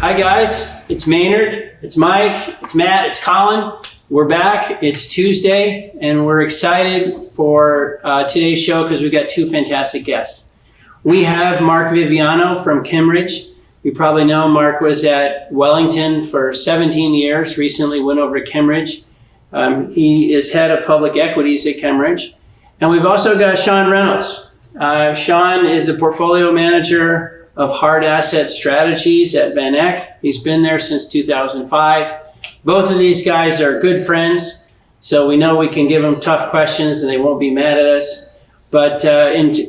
Hi guys, it's Maynard, it's Mike, it's Matt, it's Colin. We're back, it's Tuesday, and we're excited for today's show because we've got two fantastic guests. We have Mark Viviano from Kimmeridge. You probably know Mark was at Wellington for 17 years, recently went over to Kimmeridge. He is head of public equities at Kimmeridge. And we've also got Sean Reynolds. Sean is the portfolio manager of hard asset strategies at Van Eck. He's been there since 2005. Both of these guys are good friends, so we know we can give them tough questions and they won't be mad at us. But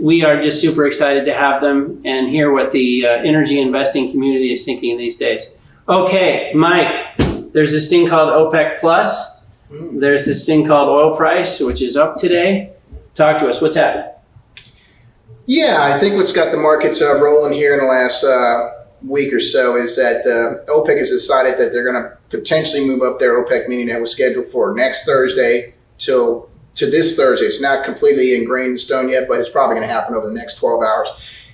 we are just super excited to have them and hear what the energy investing community is thinking these days. Okay, Mike, there's this thing called OPEC Plus. There's this thing called oil price, which is up today. Talk to us. What's happening? Yeah, I think what's got the markets rolling here in the last week or so is that OPEC has decided that they're going to potentially move up their OPEC meeting that was scheduled for next Thursday to this Thursday. It's not completely ingrained in stone yet, but it's probably going to happen over the next 12 hours.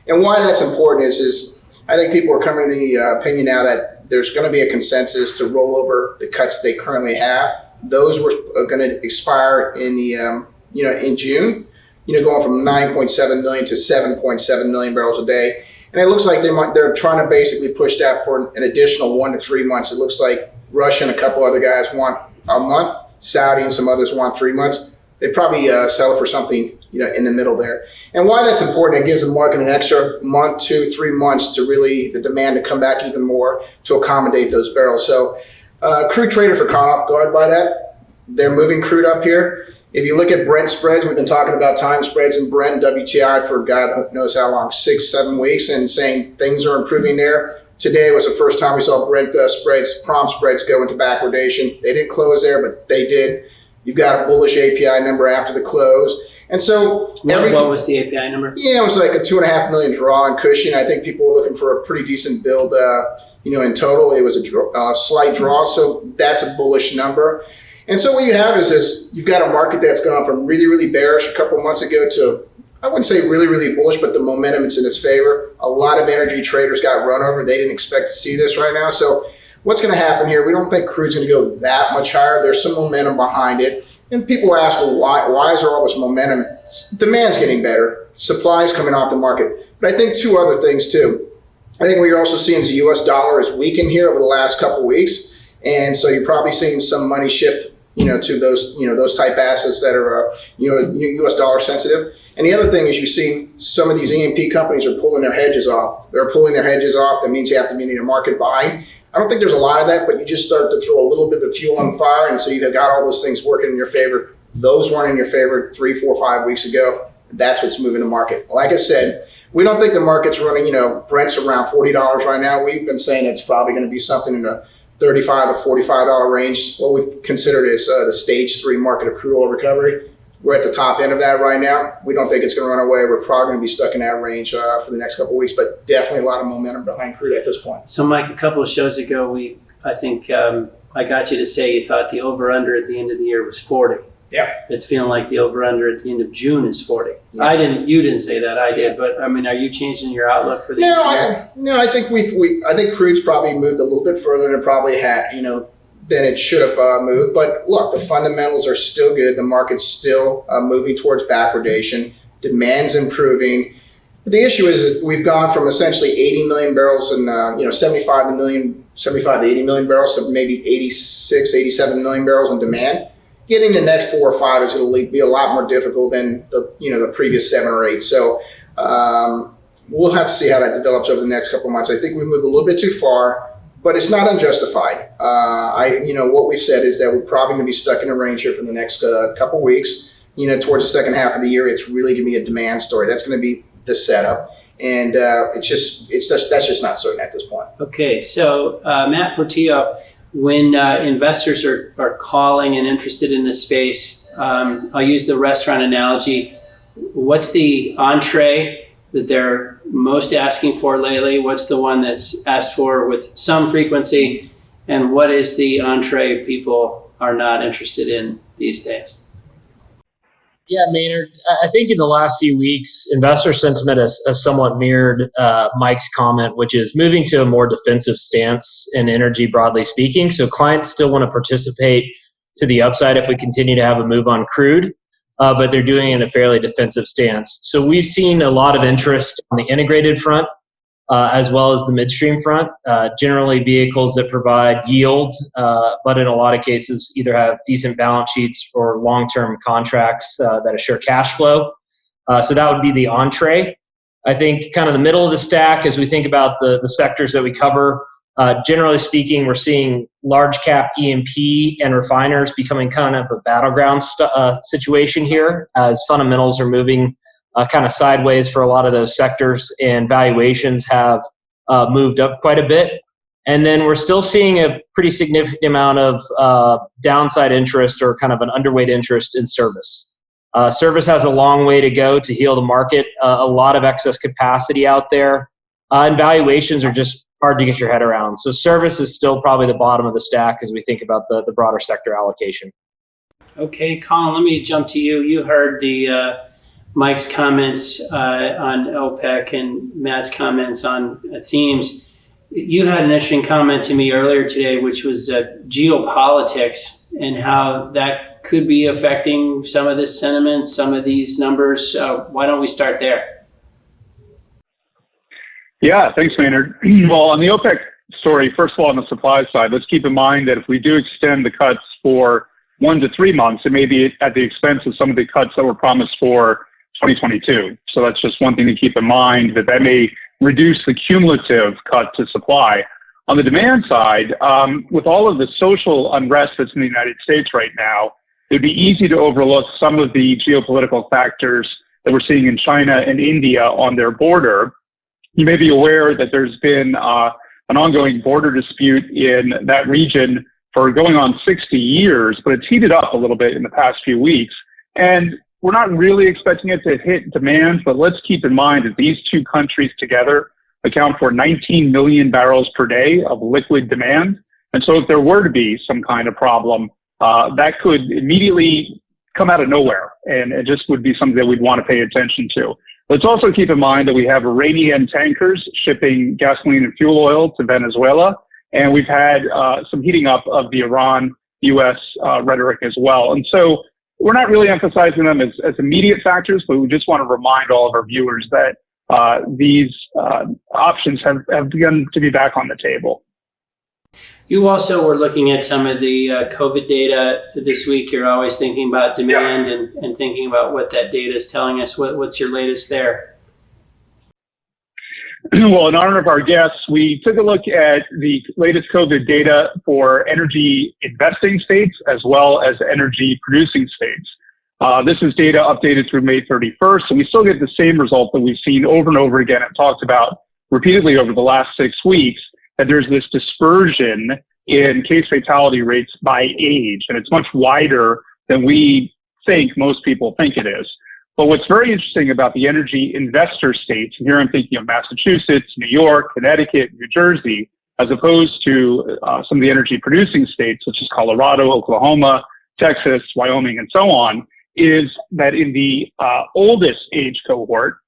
And why that's important is I think people are coming to the opinion now that there's going to be a consensus to roll over the cuts they currently have. Those were going to expire in the in June. Going from 9.7 million to 7.7 million barrels a day. And it looks like they're trying to basically push that for an additional 1 to 3 months. It looks like Russia and a couple other guys want a month. Saudi and some others want 3 months. They probably settle for something, in the middle there. And why that's important, it gives the market an extra month, 2, 3 months to really, the demand to come back even more to accommodate those barrels. So crude traders are caught off guard by that. They're moving crude up here. If you look at Brent spreads, we've been talking about time spreads in Brent and WTI for God knows how long, 6-7 weeks, and saying things are improving there. Today was the first time we saw Brent spreads, prompt spreads go into backwardation. They didn't close there, but they did. You've got a bullish API number after the close. And so what was the API number? Yeah, it was like a 2.5 million draw in Cushing. I think people were looking for a pretty decent build. In total, it was a slight draw, so that's a bullish number. And so what you have is this, you've got a market that's gone from really, really bearish a couple of months ago to, I wouldn't say really, really bullish, but the momentum is in its favor. A lot of energy traders got run over. They didn't expect to see this right now. So what's going to happen here? We don't think crude's going to go that much higher. There's some momentum behind it. And people ask, well, why is there all this momentum? Demand's getting better. Supply's coming off the market. But I think two other things too. I think what you're also seeing is the U.S. dollar is weakened here over the last couple of weeks. And so you're probably seeing some money shift to those type assets that are, U.S. dollar sensitive. And the other thing is you're seeing some of these E&P companies are pulling their hedges off. They're pulling their hedges off. That means you have to be in a market buying. I don't think there's a lot of that, but you just start to throw a little bit of fuel on fire. And so you've got all those things working in your favor. Those weren't in your favor 3, 4, 5 weeks ago. That's what's moving the market. Like I said, we don't think the market's running, Brent's around $40 right now. We've been saying it's probably going to be something in the $35 to $45 range. What we've considered is the stage 3 market of crude oil recovery. We're at the top end of that right now. We don't think it's going to run away. We're probably going to be stuck in that range for the next couple of weeks, but definitely a lot of momentum behind crude at this point. So Mike, a couple of shows ago, I think I got you to say you thought the over-under at the end of the year was 40. Yeah. It's feeling like the over-under at the end of June is 40. Yeah. You didn't say that, I did, but I mean, are you changing your outlook for the year? I think I think crude's probably moved a little bit further than it probably had, than it should have moved. But look, the fundamentals are still good. The market's still moving towards backwardation. Demand's improving. The issue is that we've gone from essentially 80 million barrels and 75 to 80 million barrels to maybe 86, 87 million barrels in demand. Getting the next 4 or 5 is going to be a lot more difficult than the previous 7 or 8. So we'll have to see how that develops over the next couple of months. I think we moved a little bit too far, but it's not unjustified. What we've said is that we're probably going to be stuck in a range here for the next couple of weeks. Towards the second half of the year, it's really going to be a demand story. That's going to be the setup, and that's just not certain at this point. Okay, so Matt Portillo. When investors are calling and interested in this space, I'll use the restaurant analogy. What's the entree that they're most asking for lately? What's the one that's asked for with some frequency? And what is the entree people are not interested in these days? Yeah, Maynard, I think in the last few weeks, investor sentiment has somewhat mirrored Mike's comment, which is moving to a more defensive stance in energy, broadly speaking. So clients still want to participate to the upside if we continue to have a move on crude, but they're doing it in a fairly defensive stance. So we've seen a lot of interest on the integrated front, as well as the midstream front, generally vehicles that provide yield, but in a lot of cases either have decent balance sheets or long-term contracts that assure cash flow. So that would be the entree. I think kind of the middle of the stack, as we think about the sectors that we cover, generally speaking, we're seeing large cap E&P and refiners becoming kind of a battleground situation here as fundamentals are moving kind of sideways for a lot of those sectors, and valuations have moved up quite a bit. And then we're still seeing a pretty significant amount of downside interest, or kind of an underweight interest in service. Service has a long way to go to heal the market. A lot of excess capacity out there, and valuations are just hard to get your head around. So service is still probably the bottom of the stack as we think about the broader sector allocation. Okay, Colin, let me jump to you. You heard Mike's comments on OPEC and Matt's comments on themes. You had an interesting comment to me earlier today, which was geopolitics and how that could be affecting some of this sentiment, some of these numbers. Why don't we start there? Yeah, thanks, Maynard. Well, on the OPEC story, first of all, on the supply side, let's keep in mind that if we do extend the cuts for 1 to 3 months, it may be at the expense of some of the cuts that were promised for 2022. So that's just one thing to keep in mind, that may reduce the cumulative cut to supply. On the demand side, with all of the social unrest that's in the United States right now, it'd be easy to overlook some of the geopolitical factors that we're seeing in China and India on their border. You may be aware that there's been an ongoing border dispute in that region for going on 60 years, but it's heated up a little bit in the past few weeks. And we're not really expecting it to hit demand, but let's keep in mind that these two countries together account for 19 million barrels per day of liquid demand. And so if there were to be some kind of problem, that could immediately come out of nowhere, and it just would be something that we'd want to pay attention to. Let's also keep in mind that we have Iranian tankers shipping gasoline and fuel oil to Venezuela, and we've had some heating up of the Iran-U.S. Rhetoric as well. And so we're not really emphasizing them as immediate factors, but we just want to remind all of our viewers that these options have begun to be back on the table. You also were looking at some of the COVID data this week. You're always thinking about demand and thinking about what that data is telling us. What's your latest there? Well, in honor of our guests, we took a look at the latest COVID data for energy investing states as well as energy producing states. This is data updated through May 31st, and we still get the same result that we've seen over and over again and talked about repeatedly over the last 6 weeks, that there's this dispersion in case fatality rates by age, and it's much wider than we think most people think it is. But what's very interesting about the energy investor states, and here I'm thinking of Massachusetts, New York, Connecticut, New Jersey, as opposed to some of the energy producing states, such as Colorado, Oklahoma, Texas, Wyoming, and so on, is that in the oldest age cohort,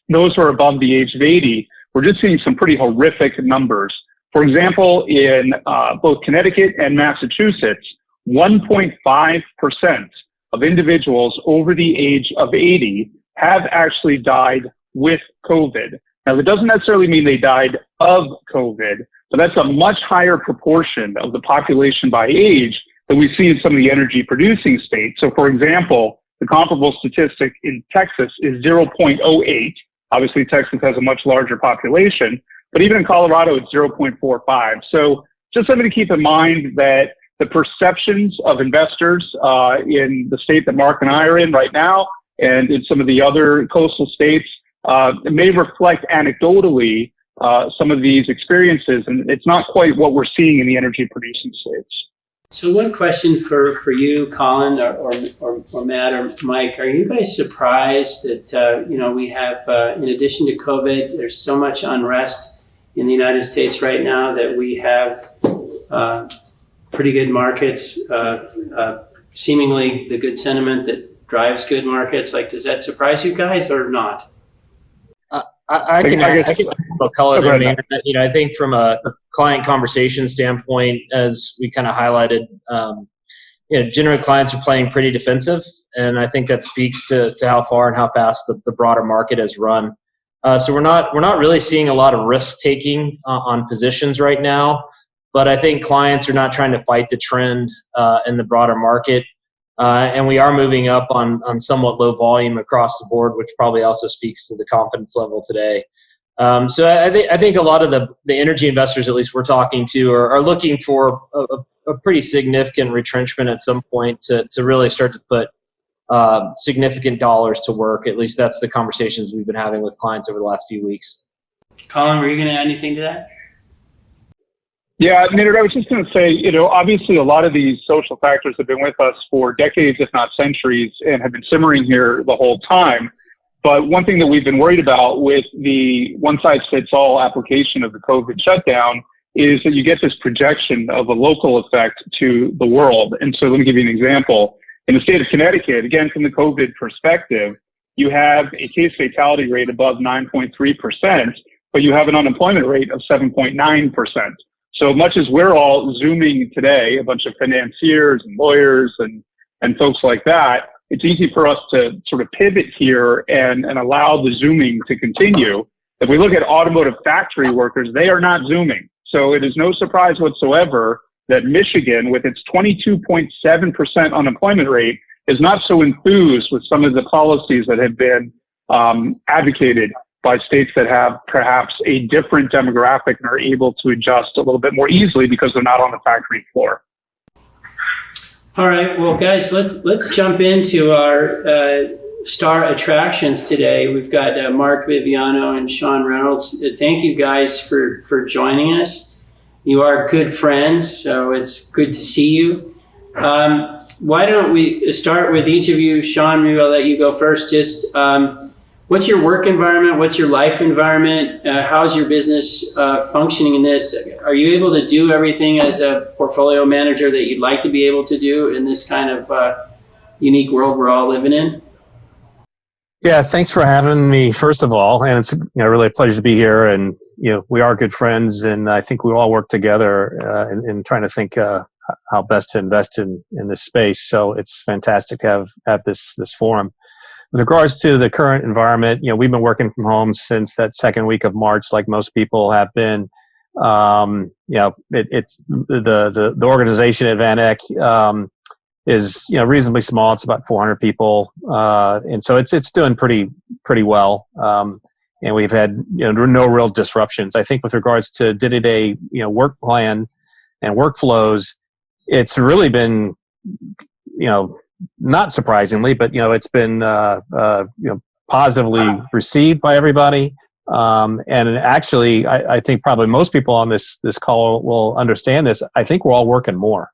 those who are above the age of 80, we're just seeing some pretty horrific numbers. For example, in both Connecticut and Massachusetts, 1.5% of individuals over the age of 80 have actually died with COVID. Now, that doesn't necessarily mean they died of COVID, but that's a much higher proportion of the population by age than we see in some of the energy producing states. So, for example, the comparable statistic in Texas is 0.08. Obviously, Texas has a much larger population, but even in Colorado, it's 0.45. So just something to keep in mind, that the perceptions of investors in the state that Mark and I are in right now, and in some of the other coastal states, may reflect anecdotally some of these experiences, and it's not quite what we're seeing in the energy producing states. So one question for you, Colin, or Matt or Mike, are you guys surprised that we have, in addition to COVID, there's so much unrest in the United States right now that we have pretty good markets, seemingly the good sentiment that drives good markets. Like, does that surprise you guys or not? I can color there, man. I think from a client conversation standpoint, as we kind of highlighted, generally clients are playing pretty defensive, and I think that speaks to how far and how fast the broader market has run. So we're not really seeing a lot of risk taking on positions right now, but I think clients are not trying to fight the trend in the broader market. And we are moving up on somewhat low volume across the board, which probably also speaks to the confidence level today. So I think a lot of the energy investors, at least we're talking to, are looking for a pretty significant retrenchment at some point to really start to put significant dollars to work. At least that's the conversations we've been having with clients over the last few weeks. Colin, were you going to add anything to that? Yeah, Maynard, I was just going to say, obviously a lot of these social factors have been with us for decades, if not centuries, and have been simmering here the whole time. But one thing that we've been worried about with the one-size-fits-all application of the COVID shutdown is that you get this projection of a local effect to the world. And so let me give you an example. In the state of Connecticut, again, from the COVID perspective, you have a case fatality rate above 9.3%, but you have an unemployment rate of 7.9%. So much as we're all Zooming today, a bunch of financiers and lawyers and folks like that, it's easy for us to sort of pivot here and allow the Zooming to continue. If we look at automotive factory workers, they are not Zooming. So it is no surprise whatsoever that Michigan, with its 22.7% unemployment rate, is not so enthused with some of the policies that have been advocated by states that have perhaps a different demographic and are able to adjust a little bit more easily because they're not on the factory floor. All right, well, guys, let's jump into our star attractions today. We've got Mark Viviano and Sean Reynolds. Thank you guys for joining us. You are good friends, so it's good to see you. Why don't we start with each of you? Sean, maybe I'll let you go first. Just what's your work environment? What's your life environment? How's your business functioning in this? Are you able to do everything as a portfolio manager that you'd like to be able to do in this kind of unique world we're all living in? Yeah, thanks for having me, first of all. And it's really a pleasure to be here. And we are good friends, and I think we all work together in trying to think how best to invest in this space. So it's fantastic to have this forum. With regards to the current environment, we've been working from home since that second week of March, like most people have been. It's the organization at VanEck is reasonably small. It's about 400 people, and so it's doing pretty well. And we've had no real disruptions. I think with regards to day-to-day work plan and workflows, it's really been not surprisingly, but it's been positively received by everybody. And actually, I think probably most people on this call will understand this. I think we're all working more,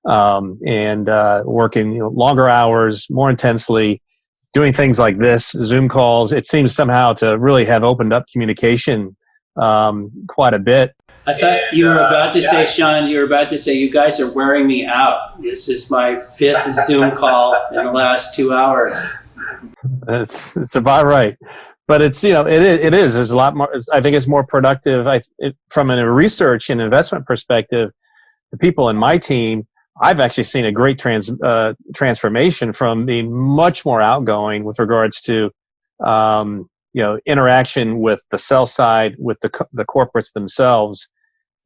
and working longer hours, more intensely, doing things like this, Zoom calls. It seems somehow to really have opened up communication quite a bit. I thought you were about to say, Sean, you were about to say, you guys are wearing me out. This is my fifth Zoom call in the last 2 hours. It's about right. But it is. There's a lot more. I think it's more productive. From a research and investment perspective, the people in my team, I've actually seen a great transformation from being much more outgoing with regards to interaction with the sell side, with the corporates themselves.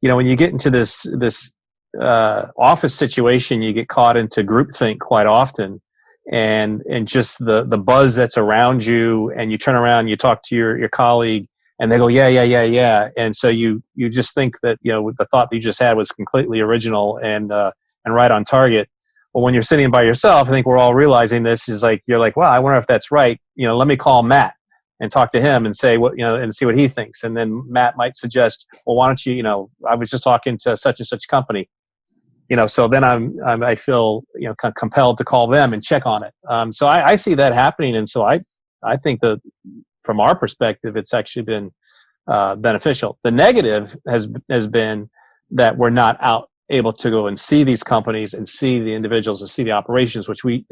When you get into this office situation, you get caught into groupthink quite often, and just the buzz that's around you, and you turn around, you talk to your colleague, and they go, yeah, and so you just think that the thought that you just had was completely original and right on target. Well, when you're sitting by yourself, I think we're all realizing this is you're like, wow, I wonder if that's right. Let me call Matt and talk to him and say what and see what he thinks. And then Matt might suggest, well, why don't you? I was just talking to such and such company. So then I feel compelled to call them and check on it. So I see that happening, and so I think that from our perspective, it's actually been beneficial. The negative has been that we're not out able to go and see these companies and see the individuals and see the operations, which we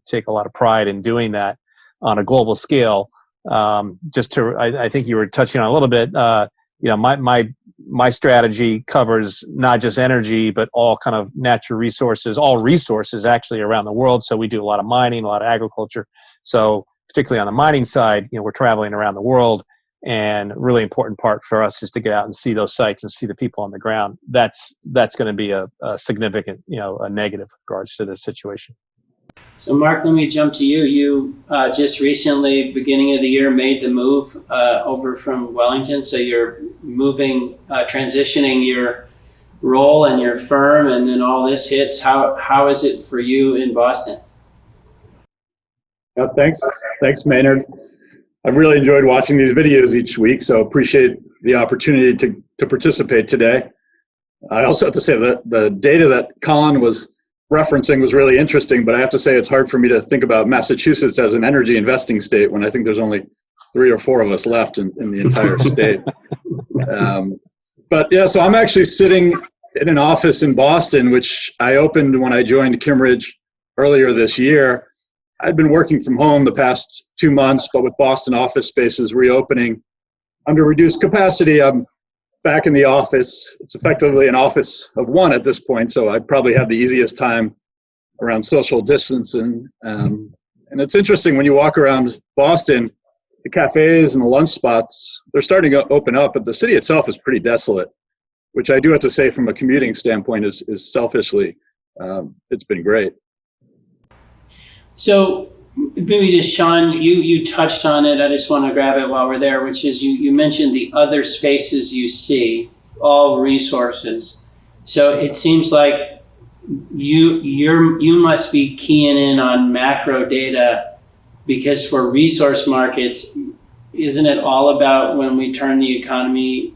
take a lot of pride in doing that on a global scale. I think you were touching on a little bit. My strategy covers not just energy, but all kind of natural resources, all resources actually around the world. So we do a lot of mining, a lot of agriculture. So particularly on the mining side, we're traveling around the world, and a really important part for us is to get out and see those sites and see the people on the ground. That's going to be a significant, a negative in regards to this situation. So Mark, let me jump to you. You just recently, beginning of the year, made the move over from Wellington. So you're moving, transitioning your role and your firm, and then all this hits. How is it for you in Boston? Thanks, Maynard. I've really enjoyed watching these videos each week, so appreciate the opportunity to participate today. I also have to say that the data that Colin was referencing was really interesting, but I have to say it's hard for me to think about Massachusetts as an energy investing state when I think there's only 3 or 4 of us left in the entire state. But yeah, so I'm actually sitting in an office in Boston, which I opened when I joined Kimmeridge earlier this year. I'd been working from home the past 2 months, but with Boston office spaces reopening under reduced capacity, I'm back in the office. It's effectively an office of one at this point, so I probably have the easiest time around social distancing. And it's interesting when you walk around Boston, the cafes and the lunch spots, they're starting to open up, but the city itself is pretty desolate, which I do have to say from a commuting standpoint is selfishly, it's been great. So maybe just, Sean, you touched on it. I just want to grab it while we're there, which is you mentioned the other spaces you see, all resources. So it seems like you must be keying in on macro data, because for resource markets, isn't it all about when we turn the economy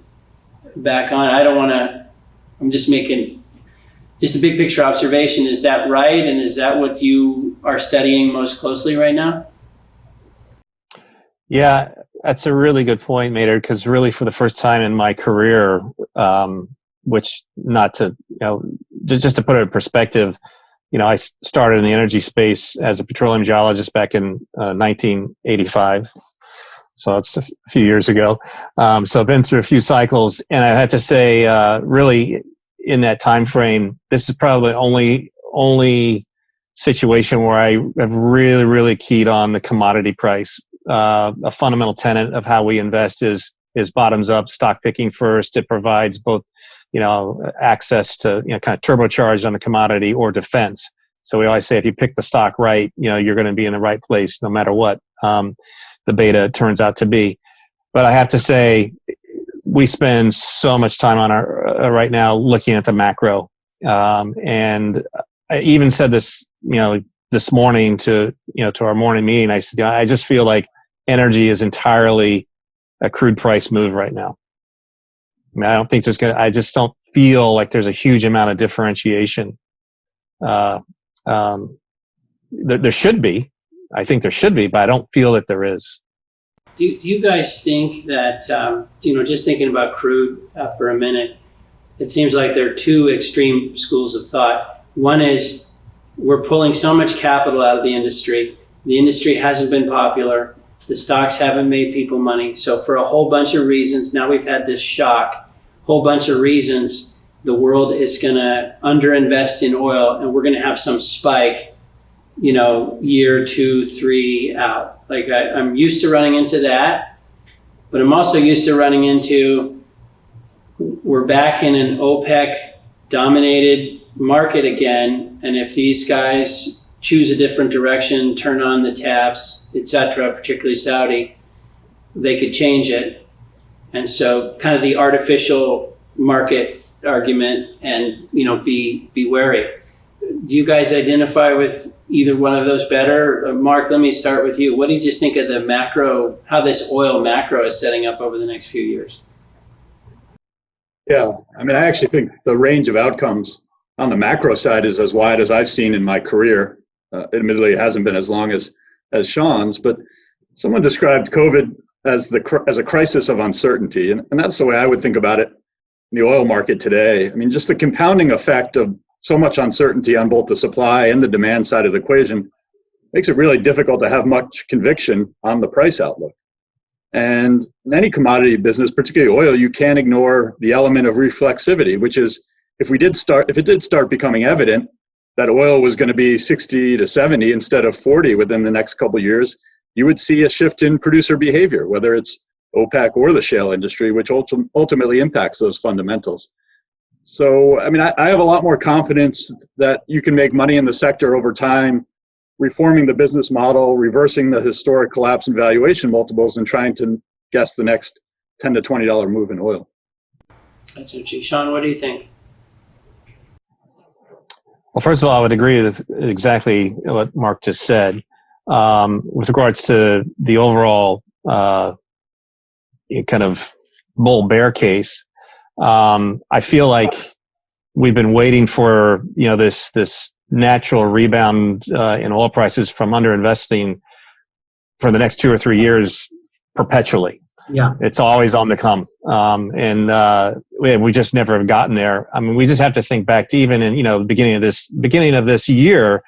back on? I'm just making just a big picture observation. Is that right? And is that what you are studying most closely right now? Yeah, that's a really good point, Maynard, because really for the first time in my career, which not to, just to put it in perspective, I started in the energy space as a petroleum geologist back in 1985. So it's a few years ago. So I've been through a few cycles, and I have to say, really, in that time frame, this is probably only situation where I have really, really keyed on the commodity price. A fundamental tenet of how we invest is bottoms up, stock picking first. It provides both, access to, kind of turbocharged on the commodity or defense. So we always say if you pick the stock right, you're going to be in the right place no matter what the beta turns out to be. But I have to say, we spend so much time on our right now looking at the macro, and I even said this, this morning to our morning meeting. I said, I just feel like energy is entirely a crude price move right now. I mean, I don't think I just don't feel like there's a huge amount of differentiation. There should be, I think there should be, but I don't feel that there is. Do you guys think that, just thinking about crude for a minute, it seems like there are 2 extreme schools of thought. One is we're pulling so much capital out of the industry. The industry hasn't been popular. The stocks haven't made people money. So for a whole bunch of reasons, now we've had this shock, whole bunch of reasons, the world is going to underinvest in oil, and we're going to have some spike, year 2, 3 out. Like I'm used to running into that, but I'm also used to running into we're back in an OPEC dominated market again. And if these guys choose a different direction, turn on the taps, etc., particularly Saudi, they could change it. And so kind of the artificial market argument and, be wary. Do you guys identify with either one of those better? Mark, let me start with you. What do you just think of the macro, how this oil macro is setting up over the next few years? Yeah, I mean, I actually think the range of outcomes on the macro side is as wide as I've seen in my career. Admittedly, it hasn't been as long as Sean's, but someone described COVID as a crisis of uncertainty, and that's the way I would think about it. the oil market today. I mean, just the compounding effect of so much uncertainty on both the supply and the demand side of the equation makes it really difficult to have much conviction on the price outlook. And in any commodity business, particularly oil, you can't ignore the element of reflexivity, which is if it did start becoming evident that oil was going to be 60 to 70 instead of 40 within the next couple of years, you would see a shift in producer behavior, whether it's OPEC or the shale industry, which ultimately impacts those fundamentals. So, I mean, I have a lot more confidence that you can make money in the sector over time, reforming the business model, reversing the historic collapse in valuation multiples, and trying to guess the next $10 to $20 move in oil. That's interesting. Sean, what do you think? Well, first of all, I would agree with exactly what Mark just said. With regards to the overall kind of bull-bear case, I feel like we've been waiting for this natural rebound in oil prices from underinvesting for the next 2 or 3 years perpetually. Yeah, it's always on the come, and we just never have gotten there. I mean, we just have to think back to even in the beginning of this year.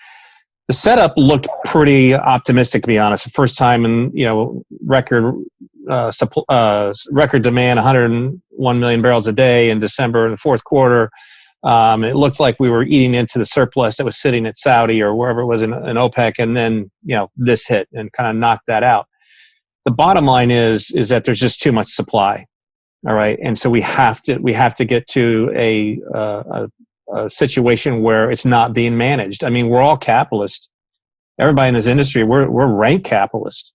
The setup looked pretty optimistic, to be honest. The first time in record demand, 101 million barrels a day in December in the fourth quarter. It looked like we were eating into the surplus that was sitting at Saudi or wherever it was in OPEC, and then this hit and kind of knocked that out. The bottom line is that there's just too much supply. All right, and so we have to get to a situation where it's not being managed. I mean, we're all capitalists. Everybody in this industry, we're rank capitalists,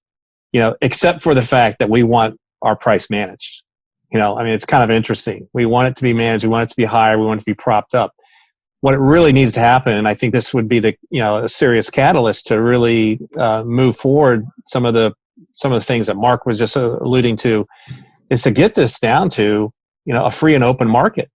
except for the fact that we want our price managed. I mean, it's kind of interesting. We want it to be managed. We want it to be higher. We want it to be propped up. What it really needs to happen, and I think this would be a serious catalyst to really move forward some of the things that Mark was just alluding to, is to get this down to a free and open market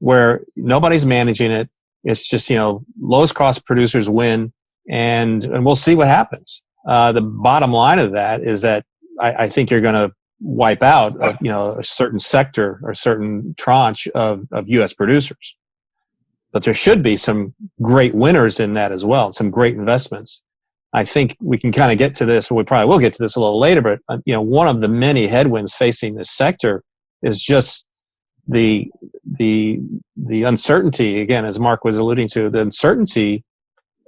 where nobody's managing it. It's just lowest cost producers win, and we'll see what happens. The bottom line of that is that I think you're going to wipe out a certain sector or certain tranche of U.S. producers, but there should be some great winners in that as well, some great investments. I think we can kind of get to this, or we probably will get to this a little later, but one of the many headwinds facing this sector is just the uncertainty, again, as Mark was alluding to, the uncertainty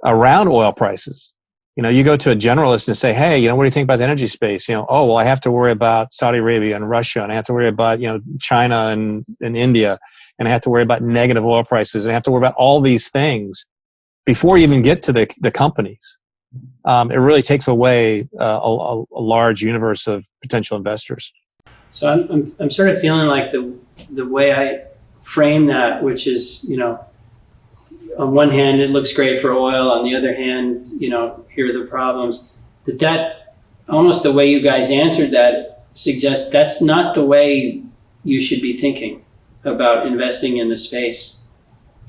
around oil prices. You go to a generalist and say, hey, what do you think about the energy space? Oh, well, I have to worry about Saudi Arabia and Russia, and I have to worry about, China and India, and I have to worry about negative oil prices, and I have to worry about all these things before you even get to the companies. It really takes away a large universe of potential investors. So I'm sort of feeling like the way I frame that, which is, on one hand, it looks great for oil. On the other hand, here are the problems. That almost the way you guys answered that suggests that's not the way you should be thinking about investing in the space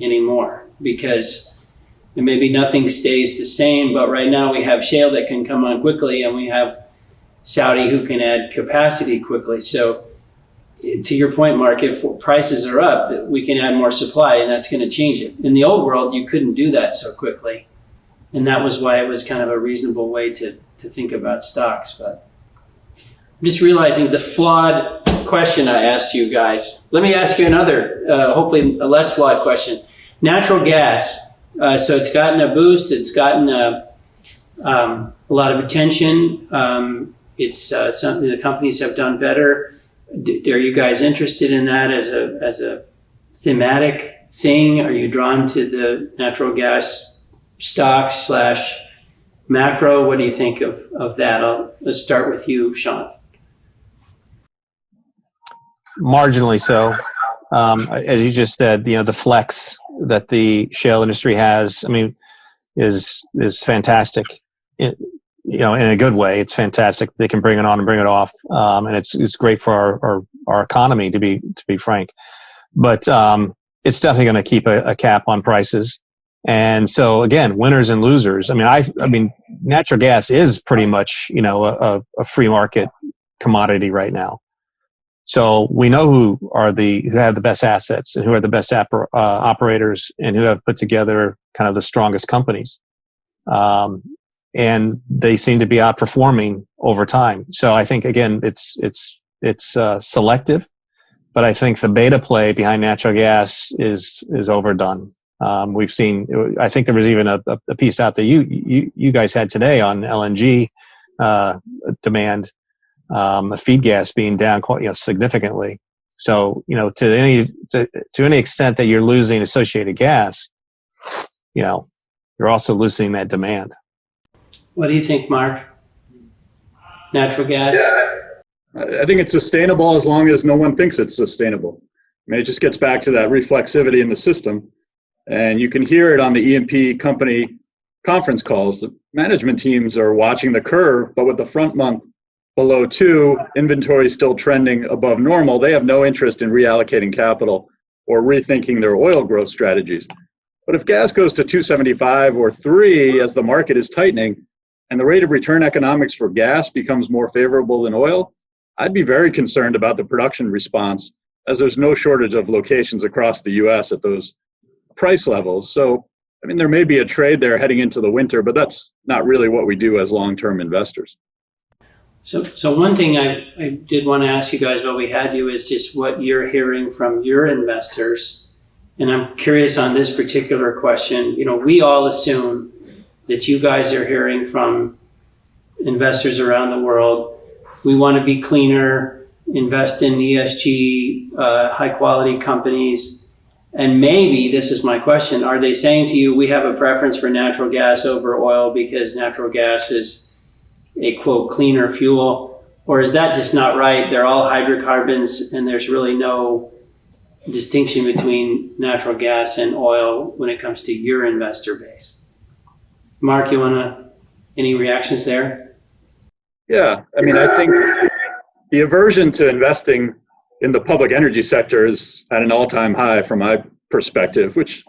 anymore, because maybe nothing stays the same, but right now we have shale that can come on quickly, and we have Saudi who can add capacity quickly. So to your point, Mark, if prices are up, we can add more supply, and that's going to change it. In the old world, you couldn't do that so quickly, and that was why it was kind of a reasonable way to think about stocks. But I'm just realizing the flawed question I asked you guys. Let me ask you another, hopefully a less flawed question. Natural gas. So it's gotten a boost. It's gotten a lot of attention. It's something the companies have done better. Are you guys interested in that as a thematic thing? Are you drawn to the natural gas stocks / macro? What do you think of that? Let's start with you, Sean. Marginally so. As you just said, the flex that the shale industry has, I mean, is fantastic. In a good way, it's fantastic. They can bring it on and bring it off, and it's great for our economy, to be frank. But it's definitely going to keep a cap on prices. And so again, winners and losers. I mean, natural gas is pretty much a free market commodity right now. So we know who have the best assets and who are the best operators and who have put together kind of the strongest companies. And they seem to be outperforming over time. So I think, again, it's selective, but I think the beta play behind natural gas is overdone. We've seen, I think there was even a piece out that you guys had today on LNG demand, feed gas being down quite significantly. So to any extent that you're losing associated gas, you're also losing that demand. What do you think, Mark? Natural gas? I think it's sustainable as long as no one thinks it's sustainable. I mean, it just gets back to that reflexivity in the system. And you can hear it on the E&P company conference calls. The management teams are watching the curve, but with the front month below 2, inventory still trending above normal, they have no interest in reallocating capital or rethinking their oil growth strategies. But if gas goes to 275 or 3 as the market is tightening, and the rate of return economics for gas becomes more favorable than oil, I'd be very concerned about the production response, as there's no shortage of locations across the U.S. at those price levels. So, I mean, there may be a trade there heading into the winter, but that's not really what we do as long-term investors. So one thing I did want to ask you guys while we had you is just what you're hearing from your investors. And I'm curious on this particular question. We all assume that you guys are hearing from investors around the world. We want to be cleaner, invest in ESG, high quality companies. And maybe, this is my question, are they saying to you, we have a preference for natural gas over oil because natural gas is a, quote, cleaner fuel? Or is that just not right? They're all hydrocarbons and there's really no distinction between natural gas and oil when it comes to your investor base. Mark, any reactions there? Yeah, I mean, I think the aversion to investing in the public energy sector is at an all-time high from my perspective, which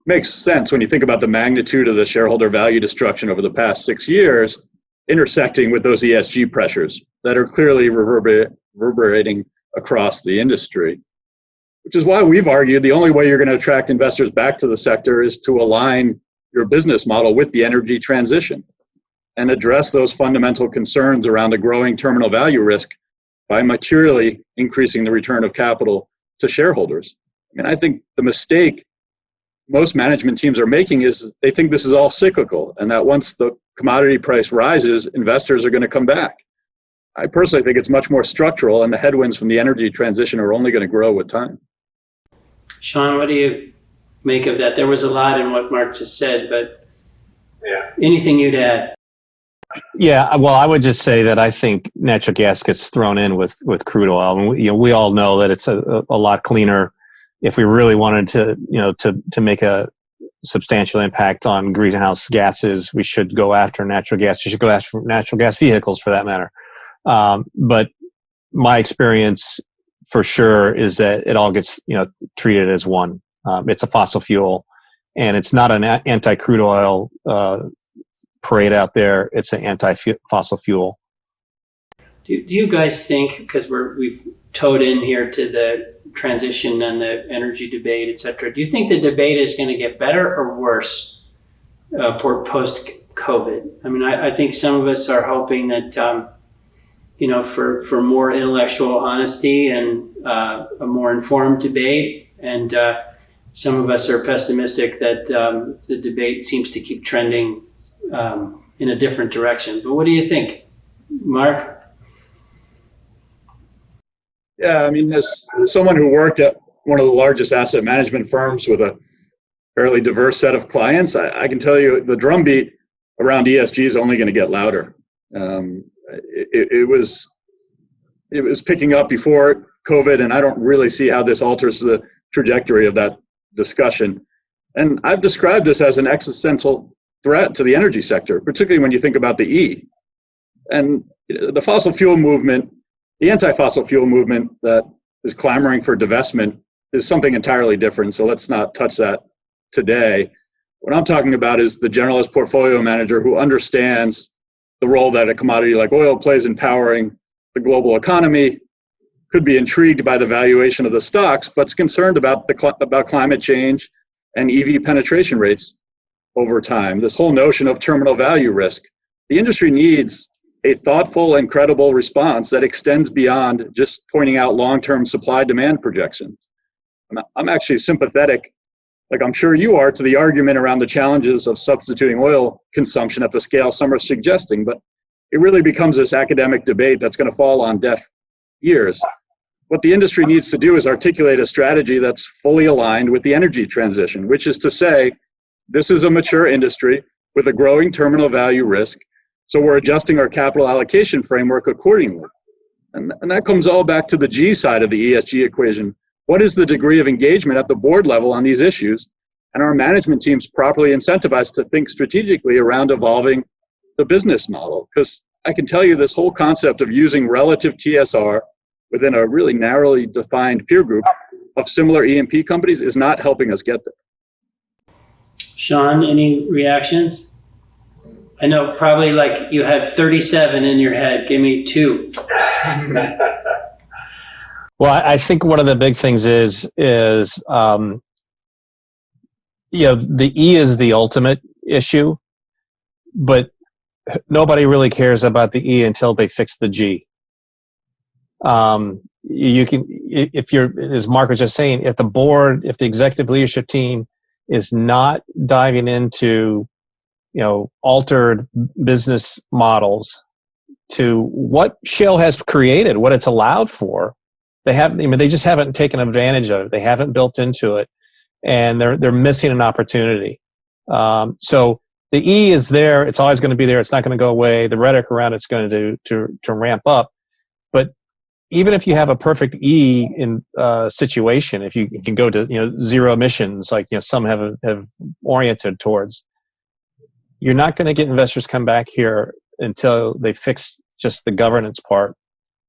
makes sense when you think about the magnitude of the shareholder value destruction over the past 6 years, intersecting with those ESG pressures that are clearly reverberating across the industry. Which is why we've argued the only way you're going to attract investors back to the sector is to align your business model with the energy transition and address those fundamental concerns around a growing terminal value risk by materially increasing the return of capital to shareholders. And I think the mistake most management teams are making is they think this is all cyclical and that once the commodity price rises, investors are going to come back. I personally think it's much more structural, and the headwinds from the energy transition are only going to grow with time. Sean, what do you make of that? There was a lot in what Mark just said, but anything you'd add? Yeah, well, I would just say that I think natural gas gets thrown in with crude oil. And we all know that it's a lot cleaner. If we really wanted to make a substantial impact on greenhouse gases, we should go after natural gas. You should go after natural gas vehicles for that matter. But my experience for sure is that it all gets treated as one. It's a fossil fuel, and it's not an anti-crude oil parade out there. It's an anti-fossil fuel. Do you guys think, because we've towed in here to the transition and the energy debate, et cetera, do you think the debate is going to get better or worse post-COVID? I mean, I think some of us are hoping that for more intellectual honesty and a more informed debate. And some of us are pessimistic that the debate seems to keep trending in a different direction. But what do you think, Mark? Yeah, I mean, as someone who worked at one of the largest asset management firms with a fairly diverse set of clients, I can tell you the drumbeat around ESG is only going to get louder. It was picking up before COVID, and I don't really see how this alters the trajectory of that discussion. And I've described this as an existential threat to the energy sector, particularly when you think about the E. And the fossil fuel movement, the anti-fossil fuel movement that is clamoring for divestment is something entirely different. So let's not touch that today. What I'm talking about is the generalist portfolio manager who understands the role that a commodity like oil plays in powering the global economy, could be intrigued by the valuation of the stocks, but is concerned about about climate change and EV penetration rates over time. This whole notion of terminal value risk. The industry needs a thoughtful and credible response that extends beyond just pointing out long-term supply-demand projections. I'm actually sympathetic, like I'm sure you are, to the argument around the challenges of substituting oil consumption at the scale some are suggesting, but it really becomes this academic debate that's going to fall on deaf ears. What the industry needs to do is articulate a strategy that's fully aligned with the energy transition, which is to say, this is a mature industry with a growing terminal value risk, so we're adjusting our capital allocation framework accordingly. And that comes all back to the G side of the ESG equation. What is the degree of engagement at the board level on these issues? And our management teams properly incentivized to think strategically around evolving the business model? Because I can tell you this whole concept of using relative TSR within a really narrowly defined peer group of similar E&P companies is not helping us get there. Sean, any reactions? I know probably like you had 37 in your head. Give me 2. Well, I think one of the big things is the E is the ultimate issue, but nobody really cares about the E until they fix the G. You can, if you're, as Mark was just saying, if the executive leadership team is not diving into, altered business models to what Shell has created, what it's allowed for, they just haven't taken advantage of it. They haven't built into it, and they're missing an opportunity. So the E is there. It's always going to be there. It's not going to go away. The rhetoric around it's going to ramp up. But even if you have a perfect E in situation, if you can go to zero emissions, like some have oriented towards, you're not going to get investors come back here until they fix just the governance part.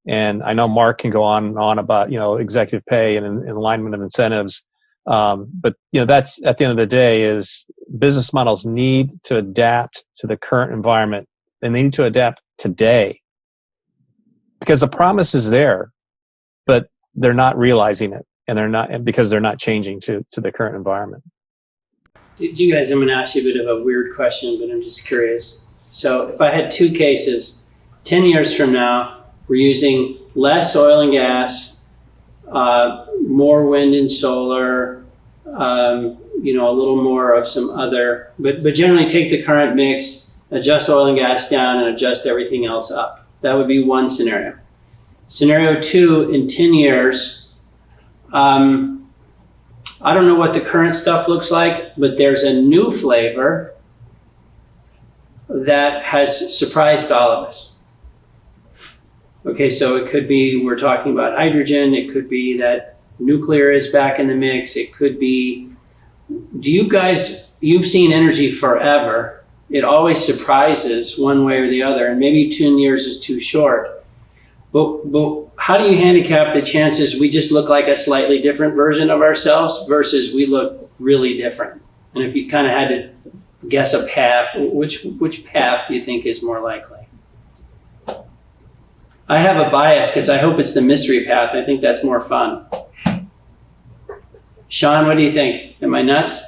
And I know Mark can go on and on about executive pay and alignment of incentives, but that's at the end of the day is business models need to adapt to the current environment, and they need to adapt today because the promise is there, but they're not realizing it, and because they're not changing to the current environment. You guys, I'm going to ask you a bit of a weird question, but I'm just curious. So if I had 2 cases, 10 years from now, we're using less oil and gas, more wind and solar, a little more of some other, but generally take the current mix, adjust oil and gas down, and adjust everything else up. That would be one scenario. Scenario 2, in 10 years, I don't know what the current stuff looks like, but there's a new flavor that has surprised all of us. Okay, so it could be we're talking about hydrogen. It could be that nuclear is back in the mix. It could be, you've seen energy forever. It always surprises one way or the other, and maybe 10 years is too short. But how do you handicap the chances we just look like a slightly different version of ourselves versus we look really different? And if you kind of had to guess a path, which path do you think is more likely? I have a bias because I hope it's the mystery path. I think that's more fun. Sean, what do you think? Am I nuts?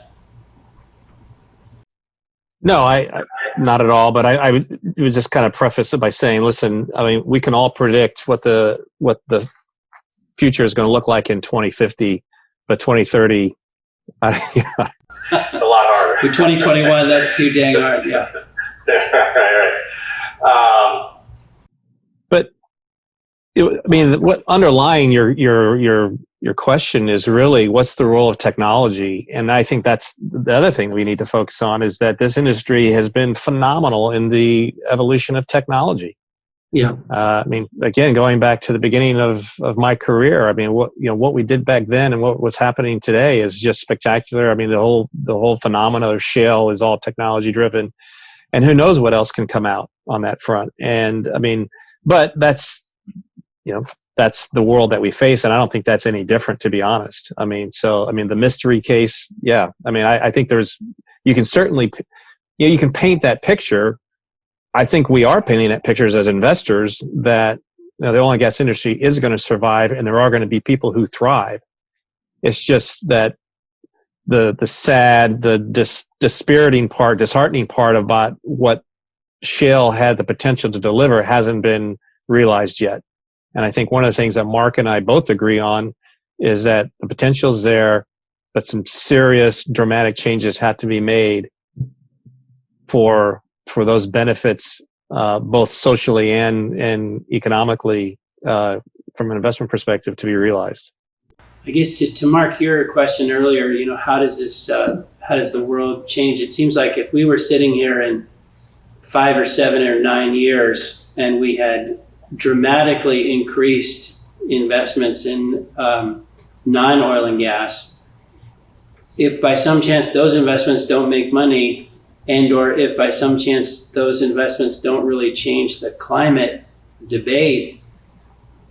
No, I not at all. But I would just kind of preface it by saying, listen, I mean, we can all predict what the future is going to look like in 2050, but 2030, it's a lot harder. For 2021, that's too dang hard. Yeah. right. But what underlying your question is really what's the role of technology, and I think that's the other thing we need to focus on is that this industry has been phenomenal in the evolution of technology. Yeah. Again, going back to the beginning of my career, what we did back then and what's happening today is just spectacular. The whole phenomena of shale is all technology driven, and who knows what else can come out on that front. And but that's the world that we face, and I don't think that's any different, to be honest. The mystery case, yeah. I think you can certainly, you can paint that picture. I think we are painting that pictures as investors that the oil and gas industry is going to survive, and there are going to be people who thrive. It's just that the sad, the disheartening part about what shale had the potential to deliver hasn't been realized yet. And I think one of the things that Mark and I both agree on is that the potential is there, but some serious dramatic changes have to be made for those benefits, both socially and economically, from an investment perspective, to be realized. I guess to Mark your question earlier, how does the world change? It seems like if we were sitting here in 5 or 7 or 9 years and we had dramatically increased investments in non-oil and gas, if by some chance those investments don't make money, and or if by some chance those investments don't really change the climate debate,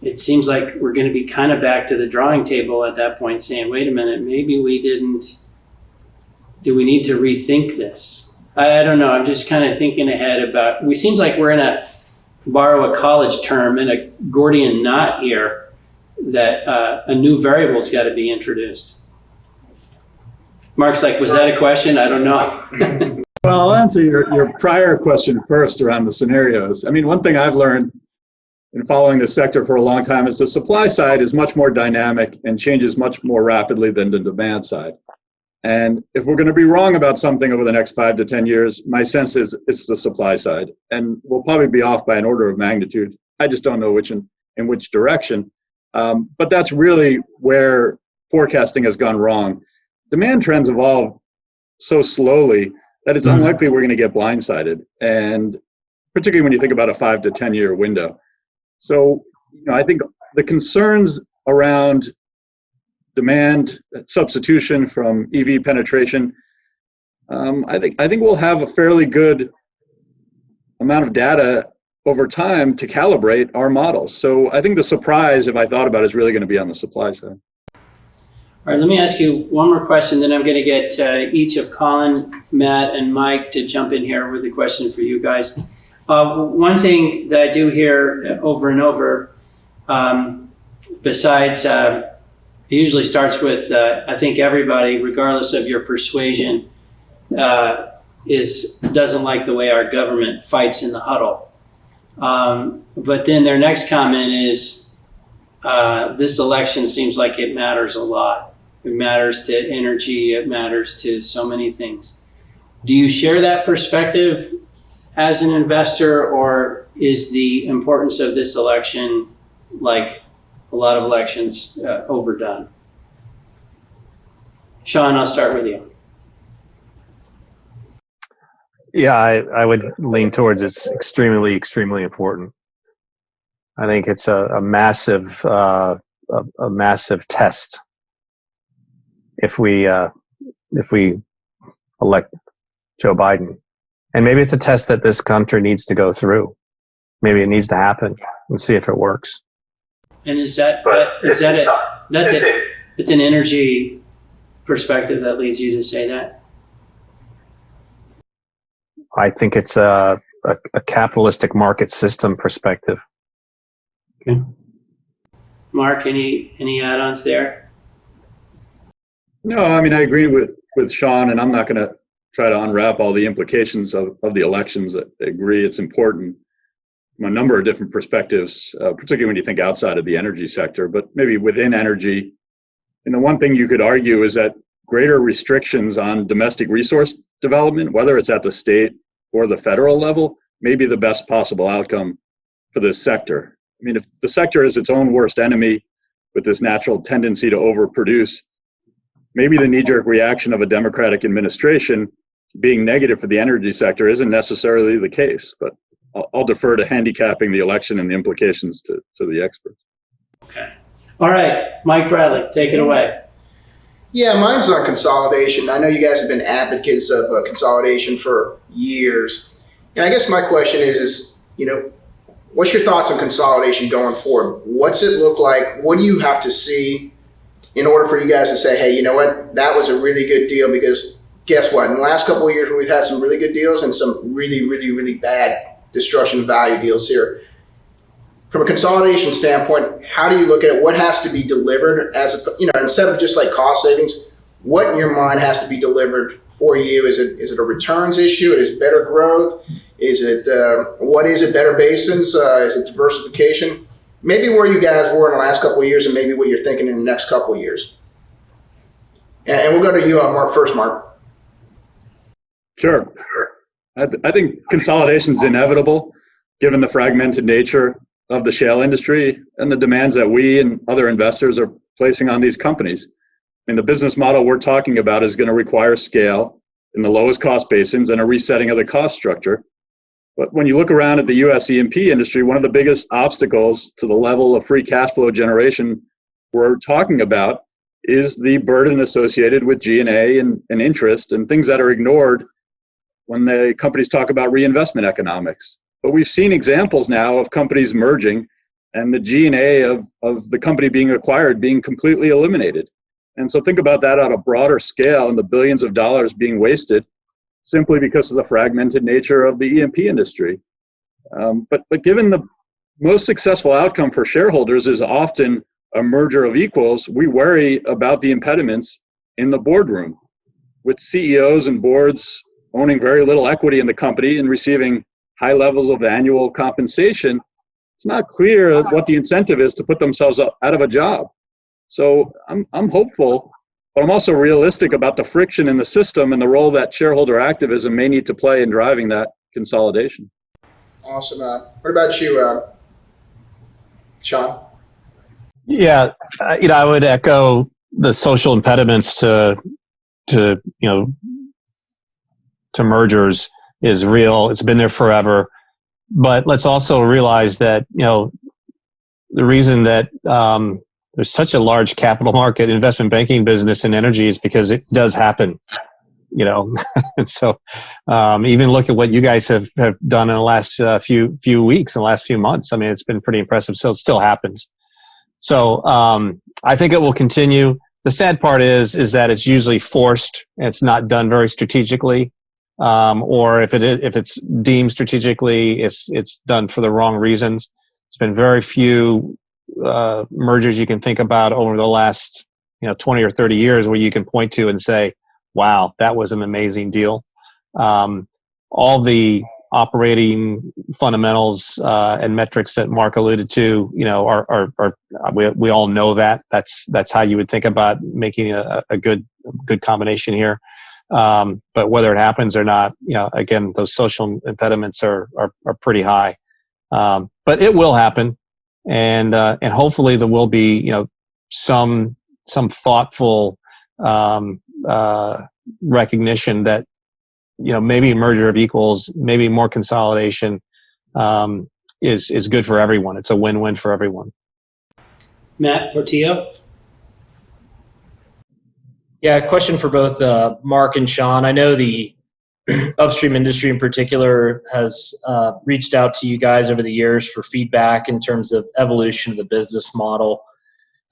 it seems like we're going to be kind of back to the drawing table at that point saying, wait a minute, maybe do we need to rethink this? I don't know. I'm just kind of thinking ahead about, it seems like we're in borrow a college term, in a Gordian knot here, that a new variable's got to be introduced. Mark's like, was that a question? I don't know. Well, I'll answer your prior question first around the scenarios. I mean, one thing I've learned in following this sector for a long time is the supply side is much more dynamic and changes much more rapidly than the demand side. And if we're going to be wrong about something over the next 5 to 10 years, my sense is it's the supply side. And we'll probably be off by an order of magnitude. I just don't know in which direction. But that's really where forecasting has gone wrong. Demand trends evolve so slowly that it's unlikely we're going to get blindsided. And particularly when you think about a 5 to 10 year window. So, I think the concerns around demand substitution from EV penetration, I think we'll have a fairly good amount of data over time to calibrate our models. So I think the surprise, if I thought about it, is really going to be on the supply side. All right, let me ask you one more question, then I'm going to get each of Colin, Matt, and Mike to jump in here with a question for you guys. One thing that I do hear over and over, besides, it usually starts with, I think everybody, regardless of your persuasion, doesn't like the way our government fights in the huddle. But then their next comment is, this election seems like it matters a lot. It matters to energy. It matters to so many things. Do you share that perspective as an investor, or is the importance of this election, like a lot of elections, overdone? Sean, I'll start with you. Yeah, I would lean towards it's extremely, extremely important. I think it's a massive test if we elect Joe Biden, and maybe it's a test that this country needs to go through. Maybe it needs to happen and see if it works. And is that it? It's an energy perspective that leads you to say that? I think it's a capitalistic market system perspective. Okay. Mark, any add-ons there? No, I mean, I agree with Sean, and I'm not going to try to unwrap all the implications of the elections. I agree it's important from a number of different perspectives, particularly when you think outside of the energy sector, but maybe within energy. One thing you could argue is that greater restrictions on domestic resource development, whether it's at the state or the federal level, may be the best possible outcome for this sector. I mean, if the sector is its own worst enemy with this natural tendency to overproduce, maybe the knee-jerk reaction of a Democratic administration being negative for the energy sector isn't necessarily the case, but I'll defer to handicapping the election and the implications to the experts. Okay. All right, Mike Bradley, take it away. Yeah, mine's on consolidation. I know you guys have been advocates of consolidation for years. And I guess my question is, what's your thoughts on consolidation going forward? What's it look like? What do you have to see in order for you guys to say, hey, you know what, that was a really good deal? Because guess what? In the last couple of years, we've had some really good deals and some really, really, really bad destruction of value deals here. from a consolidation standpoint, how do you look at it? What has to be delivered as instead of just like cost savings, what in your mind has to be delivered for you? Is it a returns issue? Is it better growth? Is it what is it? Better basins? Is it diversification? Maybe where you guys were in the last couple of years, and maybe what you're thinking in the next couple of years. And we'll go to you, Mark, first, Mark. Sure. I think consolidation is inevitable, given the fragmented nature of the shale industry and the demands that we and other investors are placing on these companies. I mean, the business model we're talking about is going to require scale in the lowest cost basins and a resetting of the cost structure. But when you look around at the U.S. E&P industry, one of the biggest obstacles to the level of free cash flow generation we're talking about is the burden associated with G&A and interest and things that are ignored when the companies talk about reinvestment economics. But we've seen examples now of companies merging and the G&A of the company being acquired being completely eliminated. And so think about that on a broader scale and the billions of dollars being wasted simply because of the fragmented nature of the E&P industry. But given the most successful outcome for shareholders is often a merger of equals, we worry about the impediments in the boardroom. With CEOs and boards owning very little equity in the company and receiving high levels of annual compensation, it's not clear what the incentive is to put themselves out of a job. So I'm hopeful, but I'm also realistic about the friction in the system and the role that shareholder activism may need to play in driving that consolidation. Awesome. What about you, Sean? Yeah, I would echo the social impediments to mergers is real. It's been there forever. But let's also realize that, the reason that there's such a large capital market investment banking business in energy is because it does happen, And so even look at what you guys have done in the last few weeks, in the last few months. I mean, it's been pretty impressive. So it still happens. So I think it will continue. The sad part is that it's usually forced and it's not done very strategically. Or if it's deemed strategically, it's done for the wrong reasons. It's been very few mergers you can think about over the last 20 or 30 years where you can point to and say, wow, that was an amazing deal. All the operating fundamentals and metrics that Mark alluded to, we all know that. That's how you would think about making a good combination here. But whether it happens or not, again, those social impediments are pretty high. But it will happen, and hopefully there will be some thoughtful recognition that maybe a merger of equals, maybe more consolidation is good for everyone. It's a win-win for everyone. Matt Portillo. Yeah, a question for both Mark and Sean. I know the upstream industry in particular has reached out to you guys over the years for feedback in terms of evolution of the business model.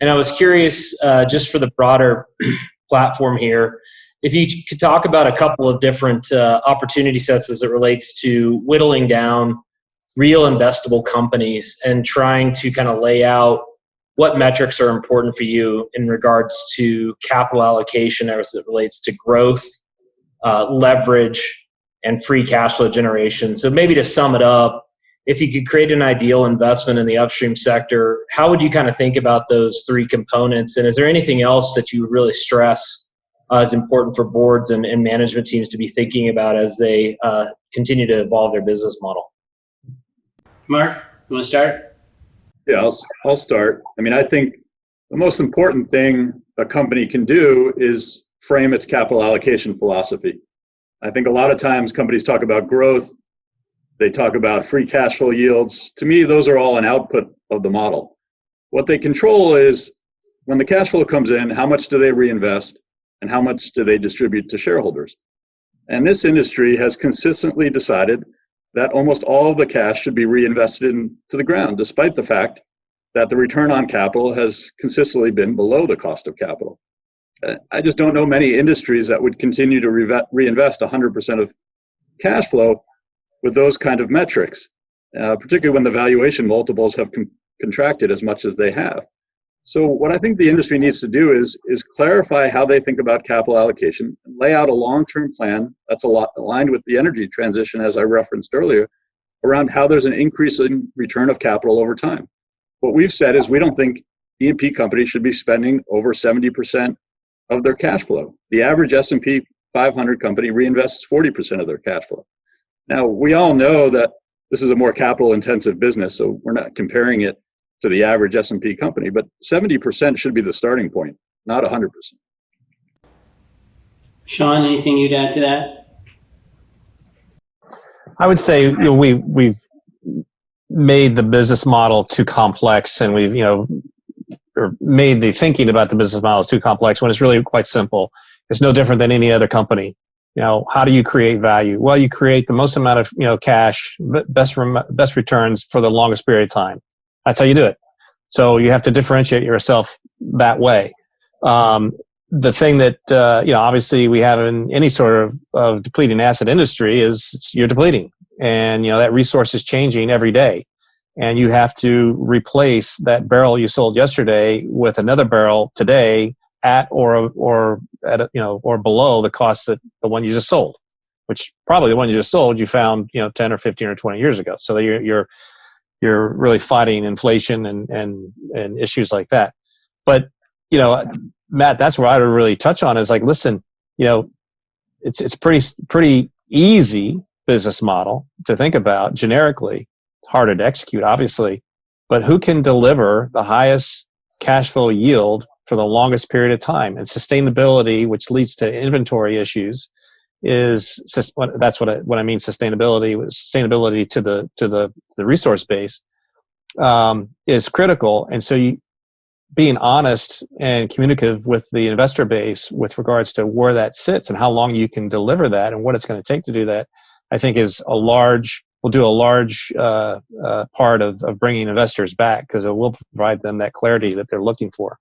And I was curious, just for the broader platform here, if you could talk about a couple of different opportunity sets as it relates to whittling down real investable companies and trying to kind of lay out what metrics are important for you in regards to capital allocation as it relates to growth, leverage, and free cash flow generation. So maybe to sum it up, if you could create an ideal investment in the upstream sector, how would you kind of think about those three components? And is there anything else that you would really stress as important for boards and management teams to be thinking about as they continue to evolve their business model? Mark, you want to start? Yeah, I'll start. I mean, I think the most important thing a company can do is frame its capital allocation philosophy. I think a lot of times companies talk about growth, they talk about free cash flow yields. To me, those are all an output of the model. What they control is when the cash flow comes in, how much do they reinvest and how much do they distribute to shareholders? And this industry has consistently decided that almost all of the cash should be reinvested into the ground, despite the fact that the return on capital has consistently been below the cost of capital. I just don't know many industries that would continue to reinvest 100% of cash flow with those kind of metrics. particularly when the valuation multiples have contracted as much as they have. So what I think the industry needs to do is clarify how they think about capital allocation, and lay out a long-term plan that's a lot aligned with the energy transition, as I referenced earlier, around how there's an increase in return of capital over time. What we've said is we don't think E&P companies should be spending over 70% of their cash flow. The average S&P 500 company reinvests 40% of their cash flow. Now, we all know that this is a more capital-intensive business, so we're not comparing it to the average S&P company, but 70% should be the starting point, not 100%. Sean, anything you'd add to that? I would say we've made the business model too complex, and we've or made the thinking about the business model too complex when it's really quite simple. It's no different than any other company. How do you create value? Well, you create the most amount of cash, best returns for the longest period of time. That's how you do it. So you have to differentiate yourself that way. The thing that obviously we have in any sort of depleting asset industry is you're depleting, and that resource is changing every day, and you have to replace that barrel you sold yesterday with another barrel today at or at or below the cost that the one you just sold, which probably the one you just sold you found 10 or 15 or 20 years ago. So you're really fighting inflation and issues like that. But Matt, that's where I would really touch on is like, listen, it's pretty easy business model to think about generically. It's harder to execute, obviously, but who can deliver the highest cash flow yield for the longest period of time? And sustainability, which leads to inventory issues, that's what I mean. Sustainability to the resource base is critical. And so being honest and communicative with the investor base with regards to where that sits and how long you can deliver that and what it's going to take to do that, I think will do a large part of bringing investors back, because it will provide them that clarity that they're looking for.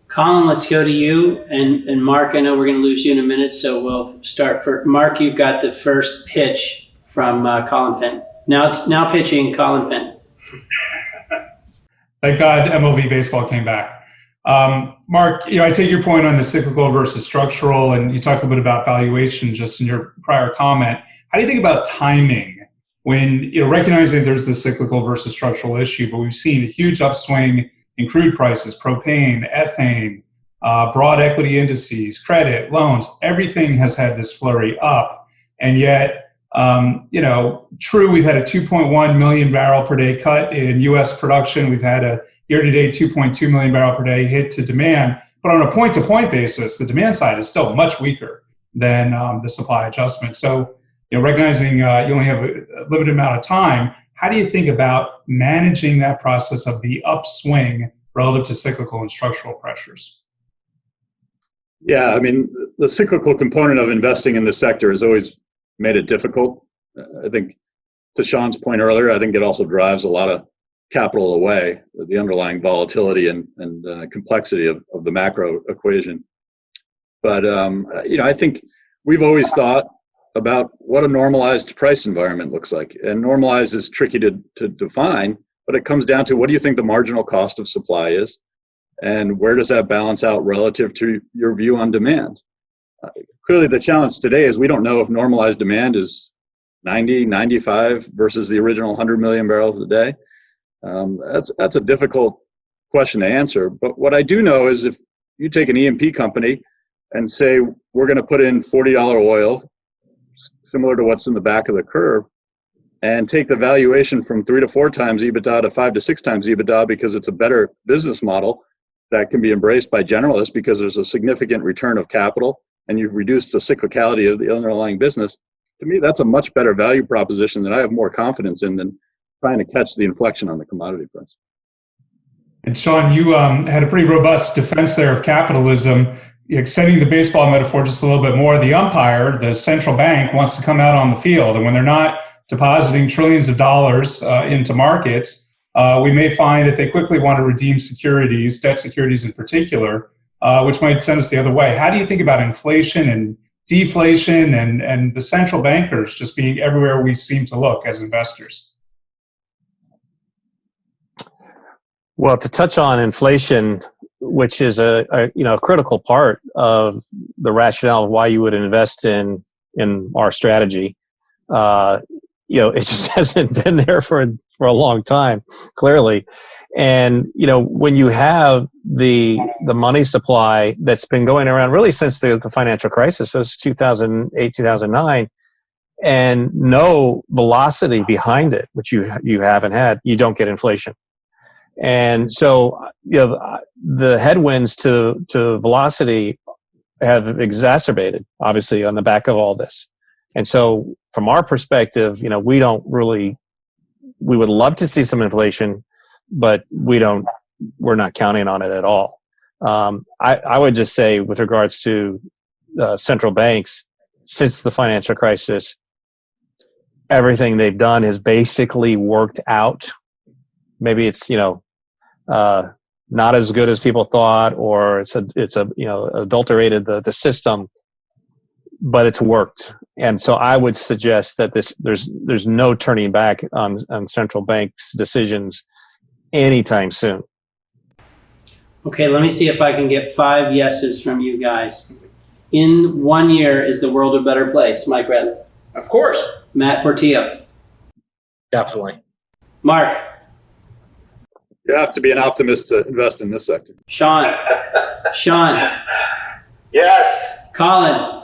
Colin, let's go to you. And Mark, I know we're going to lose you in a minute, so we'll start for Mark. You've got the first pitch from Colin Finn. Now pitching Colin Finn. Thank God MLB baseball came back. Mark, I take your point on the cyclical versus structural, and you talked a little bit about valuation just in your prior comment. How do you think about timing when, recognizing there's the cyclical versus structural issue, but we've seen a huge upswing in crude prices, propane, ethane, broad equity indices, credit, loans, everything has had this flurry up. And yet, true, we've had a 2.1 million barrel per day cut in U.S. production. We've had a year-to-date 2.2 million barrel per day hit to demand. But on a point-to-point basis, the demand side is still much weaker than the supply adjustment. So, recognizing you only have a limited amount of time, how do you think about managing that process of the upswing relative to cyclical and structural pressures? Yeah, I mean, the cyclical component of investing in this sector has always made it difficult. I think, to Sean's point earlier, I think it also drives a lot of capital away, the underlying volatility and complexity of the macro equation. But, I think we've always thought about what a normalized price environment looks like. And normalized is tricky to define, but it comes down to, what do you think the marginal cost of supply is? And where does that balance out relative to your view on demand? Clearly, the challenge today is we don't know if normalized demand is 90, 95 versus the original 100 million barrels a day. That's a difficult question to answer. But what I do know is, if you take an E&P company and say, we're going to put in $40 oil, similar to what's in the back of the curve, and take the valuation from 3 to 4 times EBITDA to 5 to 6 times EBITDA, because it's a better business model that can be embraced by generalists because there's a significant return of capital and you've reduced the cyclicality of the underlying business. To me, that's a much better value proposition that I have more confidence in than trying to catch the inflection on the commodity price. And Sean, you had a pretty robust defense there of capitalism. Extending the baseball metaphor just a little bit more, the umpire, the central bank, wants to come out on the field. And when they're not depositing trillions of dollars into markets, we may find that they quickly want to redeem securities, debt securities in particular, which might send us the other way. How do you think about inflation and deflation and the central bankers just being everywhere we seem to look as investors? Well, to touch on inflation, which is a critical part of the rationale of why you would invest in our strategy, it just hasn't been there for a long time, clearly. And when you have the money supply that's been going around really since the financial crisis, so it's 2008, 2009, and no velocity behind it, which you haven't had, you don't get inflation. And so the headwinds to velocity have exacerbated, obviously, on the back of all this. And so from our perspective, we would love to see some inflation, but we're not counting on it at all. I would just say, with regards to central banks, since the financial crisis, everything they've done has basically worked out. Maybe it's not as good as people thought, or it's adulterated the system, but it's worked. And so I would suggest that there's no turning back on central banks' decisions anytime soon. Okay, let me see if I can get 5 yeses from you guys. In 1 year, is the world a better place? Mike Redley. Of course. Matt Portillo. Definitely. Mark. You have to be an optimist to invest in this sector. Sean. Yes. Colin.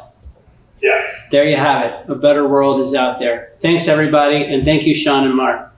Yes. There you have it. A better world is out there. Thanks, everybody, and thank you, Sean and Mark.